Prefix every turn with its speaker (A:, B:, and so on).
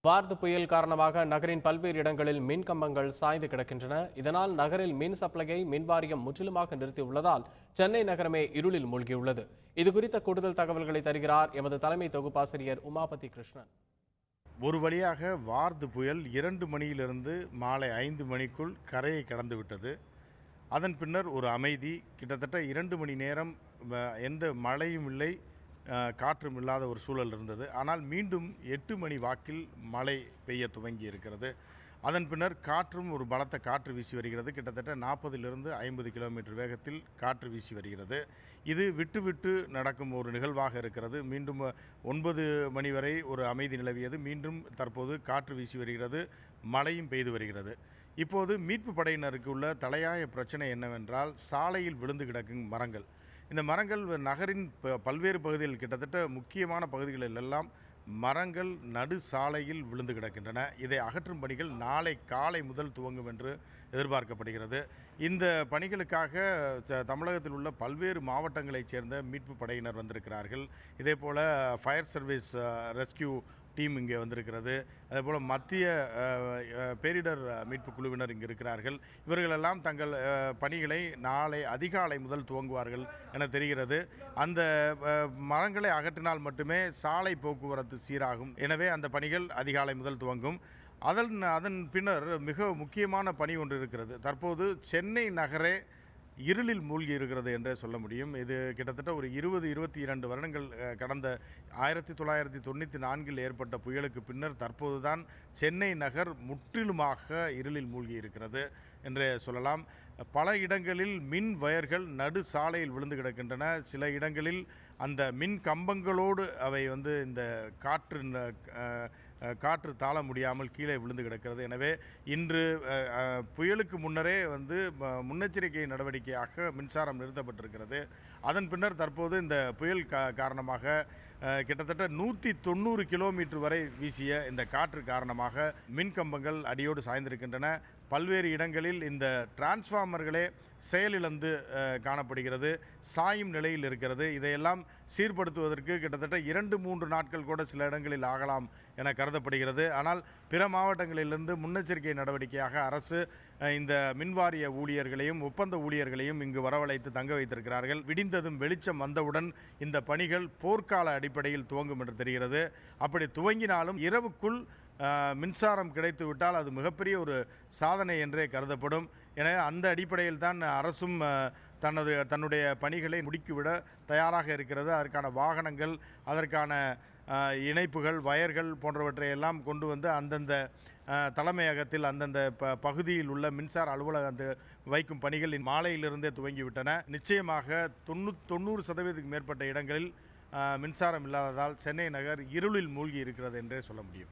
A: வார்து புயல் காரணமாக நகரின் பல்வேறு இடங்களில் மின் கம்பங்கள் சாய்ந்து கிடக்கின்றன. இதனால் நகரில் மின் சப்ளையை மின்வாரியம் முற்றிலுமாக நிறுத்தியுள்ளதால் சென்னை நகரமே இருளில் மூழ்கியுள்ளது. இதுகுறித்த கூடுதல் தகவல்களை தருகிறார் எமது தலைமை தொகுப்பாசிரியர் உமாபதி கிருஷ்ணன்.
B: ஒரு வழியாக வார்து புயல் 2 மணியிலிருந்து மாலை 5 மணிக்குள் கரையை கடந்துவிட்டது. அதன் பின்னர் ஒரு அமைதி. கிட்டத்தட்ட 2 மணி நேரம் எந்த மழையும் இல்லை, காற்றும் இல்லாத ஒரு சூழல் இருந்தது. ஆனால் மீண்டும் 8 மணி வாக்கில் மழை பெய்ய துவங்கி இருக்கிறது. அதன் பின்னர் காற்றும் ஒரு பலத்த காற்று வீசி வருகிறது. கிட்டத்தட்ட 40லிருந்து 50 கிலோமீட்டர் வேகத்தில் காற்று வீசி வருகிறது. இது விட்டு விட்டு நடக்கும் ஒரு நிகழ்வாக இருக்கிறது. மீண்டும் 9 மணி வரை ஒரு அமைதி நிலவியது. மீண்டும் தற்போது காற்று வீசி வருகிறது, மழையும் பெய்து வருகிறது. இப்போது மீட்பு படையினருக்கு உள்ள தலையாய பிரச்சனை என்னவென்றால், சாலையில் விழுந்து கிடக்கும் மரங்கள். இந்த மரங்கள் நகரின் பல்வேறு பகுதிகளில், கிட்டத்தட்ட முக்கியமான பகுதிகளில் எல்லாம் மரங்கள் நடு சாலையில் விழுந்து கிடக்கின்றன. இதை அகற்றும் பணிகள் நாளை காலை முதல் துவங்கும் என்று எதிர்பார்க்கப்படுகிறது. இந்த பணிகளுக்காக தமிழகத்தில் உள்ள பல்வேறு மாவட்டங்களைச் சேர்ந்த மீட்பு படையினர் வந்திருக்கிறார்கள். இதேபோல் ஃபயர் சர்வீஸ் ரெஸ்கியூ டீம் இங்கே வந்திருக்கிறது. அதேபோல் மத்திய பேரிடர் மீட்பு குழுவினர் இங்கே இருக்கிறார்கள். இவர்களெல்லாம் தங்கள் பணிகளை நாளை அதிகாலை முதல் துவங்குவார்கள் என தெரிகிறது. அந்த மரங்களை அகற்றினால் மட்டுமே சாலை போக்குவரத்து சீராகும். எனவே அந்த பணிகள் அதிகாலை முதல் துவங்கும். அதன் பின்னர் மிக முக்கியமான பணி ஒன்று இருக்கிறது. தற்போது சென்னை நகரே இருளில் மூழ்கி இருக்கிறது என்றே சொல்ல முடியும். இது கிட்டத்தட்ட ஒரு 22 வருடங்கள் கடந்த 1994 ஏற்பட்ட புயலுக்கு பின்னர் தற்போதுதான் சென்னை நகர் முற்றிலுமாக இருளில் மூழ்கி இருக்கிறது என்றே சொல்லலாம். பல இடங்களில் மின் வயர்கள் நடு சாலையில் விழுந்து கிடக்கின்றன. சில இடங்களில் அந்த மின் கம்பங்களோடு அவை இந்த காற்று தாழ முடியாமல் கீழே விழுந்து கிடக்கிறது. எனவே இன்று புயலுக்கு முன்னரே முன்னெச்சரிக்கை நடவடிக்கையாக மின்சாரம் நிறுத்தப்பட்டிருக்கிறது. அதன் பின்னர் தற்போது இந்த புயல் காரணமாக கிட்டத்தட்ட 190 கிலோமீட்டர் வரை வீசிய இந்த காற்று காரணமாக மின் கம்பங்கள் அடியோடு சாய்ந்திருக்கின்றன. பல்வேறு இடங்களில் இந்த டிரான்ஸ்ஃபார்மர்களே செயலிழந்து காணப்படுகிறது, சாயும் நிலையில் இருக்கிறது. இதையெல்லாம் சீர்படுத்துவதற்கு கிட்டத்தட்ட 2-3 நாட்கள் கூட சில இடங்களில் ஆகலாம் என கருதப்படுகிறது. ஆனால் பிற மாவட்டங்களிலிருந்து முன்னெச்சரிக்கை நடவடிக்கையாக அரசு இந்த மின்வாரிய ஊழியர்களையும் ஒப்பந்த ஊழியர்களையும் இங்கு வரவழைத்து தங்க வைத்திருக்கிறார்கள். விடிந்ததும் வெளிச்சம் வந்தவுடன் இந்த பணிகள் போர்க்கால அடிப்படையில் துவங்கும் என்று தெரிகிறது. அப்படி துவங்கினாலும் இரவுக்குள் மின்சாரம் கிடைத்துவிட்டால் அது மிகப்பெரிய ஒரு சாதனை என்றே கருதப்படும். எனவே அந்த அடிப்படையில் தான் அரசும் தன்னுடைய பணிகளை முடுக்கிவிட தயாராக இருக்கிறது. அதற்கான வாகனங்கள், அதற்கான இணைப்புகள், வயர்கள் போன்றவற்றை எல்லாம் கொண்டு அந்தந்த தலைமையகத்தில் அந்தந்த பகுதியில் உள்ள மின்சார அலுவலகத்தில் வைக்கும் பணிகள் மாலையிலிருந்தே துவங்கிவிட்டன. நிச்சயமாக 90% மேற்பட்ட இடங்களில் மின்சாரம் இல்லாததால் சென்னை நகர் இருளில் மூழ்கி இருக்கிறது என்றே சொல்ல முடியும்.